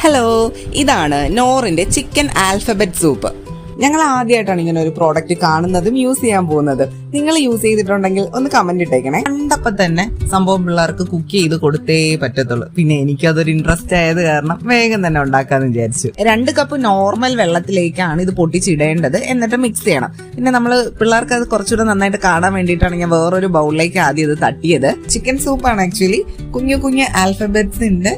Hello, ഇതാണ് നോറിന്റെ chicken alphabet soup. ഞങ്ങൾ ആദ്യമായിട്ടാണ് ഇങ്ങനെ ഒരു പ്രോഡക്റ്റ് കാണുന്നതും യൂസ് ചെയ്യാൻ പോകുന്നത്. നിങ്ങൾ യൂസ് ചെയ്തിട്ടുണ്ടെങ്കിൽ ഒന്ന് കമന്റ് ഇട്ടേക്കണേ. കണ്ടപ്പോ തന്നെ സംഭവം പിള്ളേർക്ക് കുക്ക് ചെയ്ത് കൊടുത്തേ പറ്റത്തുള്ളൂ. പിന്നെ എനിക്കതൊരു ഇൻട്രസ്റ്റ് ആയത് കാരണം വേഗം തന്നെ ഉണ്ടാക്കാന്ന് വിചാരിച്ചു. 2 കപ്പ് നോർമൽ വെള്ളത്തിലേക്കാണ് ഇത് പൊട്ടിച്ചിടേണ്ടത്. എന്നിട്ട് മിക്സ് ചെയ്യണം. പിന്നെ നമ്മള് പിള്ളേർക്ക് അത് കുറച്ചുകൂടെ നന്നായിട്ട് കാണാൻ വേണ്ടിയിട്ടാണ് ഞാൻ വേറൊരു ബൗളിലേക്ക് ആദ്യം ഇത് തട്ടിയത്. Chicken സൂപ്പാണ് actually. കുഞ്ഞു കുഞ്ഞു ആൽഫബറ്റ്സിന്റെ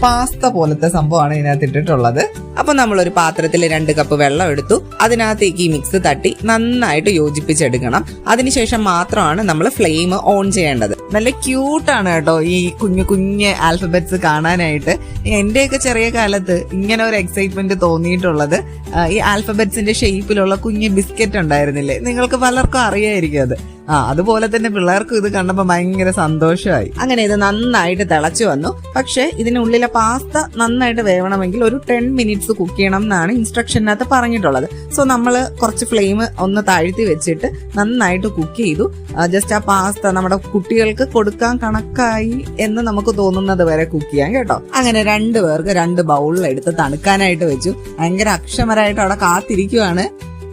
പാസ്ത പോലത്തെ സംഭവമാണ് ഇതിനകത്ത് ഇട്ടിട്ടുള്ളത്. അപ്പൊ നമ്മളൊരു പാത്രത്തിൽ 2 കപ്പ് വെള്ളം എടുത്തു. അതിനകത്തേക്ക് ഈ മിക്സ് തട്ടി നന്നായിട്ട് യോജിപ്പിച്ചെടുക്കണം. അതിനുശേഷം മാത്രമാണ് നമ്മൾ ഫ്ലെയിം ഓൺ ചെയ്യേണ്ടത്. നല്ല ക്യൂട്ടാണ് കേട്ടോ ഈ കുഞ്ഞു കുഞ്ഞ് ആൽഫബറ്റ്സ് കാണാനായിട്ട്. എന്റെയൊക്കെ ചെറിയ കാലത്ത് ഇങ്ങനെ ഒരു എക്സൈറ്റ്മെന്റ് തോന്നിയിട്ടുള്ളത് ഈ ആൽഫബറ്റ്സിന്റെ ഷേപ്പിലുള്ള കുഞ്ഞു ബിസ്ക്കറ്റ് ഉണ്ടായിരുന്നില്ലേ? നിങ്ങൾക്ക് പലർക്കും അറിയായിരിക്കും അത്. അതുപോലെ തന്നെ പിള്ളേർക്കും ഇത് കണ്ടപ്പോൾ ഭയങ്കര സന്തോഷമായി. അങ്ങനെ ഇത് നന്നായിട്ട് തിളച്ചു വന്നു. പക്ഷെ ഇതിനുള്ളിലെ പാസ്ത നന്നായിട്ട് വേവണമെങ്കിൽ ഒരു 10 മിനിറ്റ്സ് കുക്ക് ചെയ്യണം എന്നാണ് ഇൻസ്ട്രക്ഷനകത്ത് പറഞ്ഞിട്ടുള്ളത്. സോ നമ്മൾ കുറച്ച് ഫ്ലെയിം ഒന്ന് താഴ്ത്തി വെച്ചിട്ട് നന്നായിട്ട് കുക്ക് ചെയ്തു. ജസ്റ്റ് ആ പാസ്ത നമ്മുടെ കുട്ടികൾക്ക് കൊടുക്കാൻ കണക്കായി എന്ന് നമുക്ക് തോന്നുന്നത് വരെ കുക്ക് ചെയ്യാം കേട്ടോ. അങ്ങനെ 2 പേർക്ക് 2 ബൗളിലെടുത്ത് തണുക്കാനായിട്ട് വെച്ചു. ഭയങ്കര അക്ഷമരായിട്ട് അവിടെ കാത്തിരിക്കുവാണ്.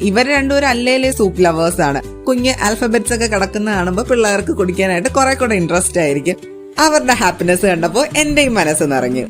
ഇവർ രണ്ടുപേരും അല്ലേലേ സൂപ്പ് ലവേഴ്സ് ആണ്. കുഞ്ഞ് ആൽഫബറ്റ്സ് ഒക്കെ കിടക്കുന്ന കാണുമ്പോൾ പിള്ളേർക്ക് കുടിക്കാനായിട്ട് കുറെ കൂടെ ഇൻട്രസ്റ്റ് ആയിരിക്കും. അവരുടെ ഹാപ്പിനെസ് കണ്ടപ്പോൾ എന്റെയും മനസ്സ് നിറഞ്ഞു.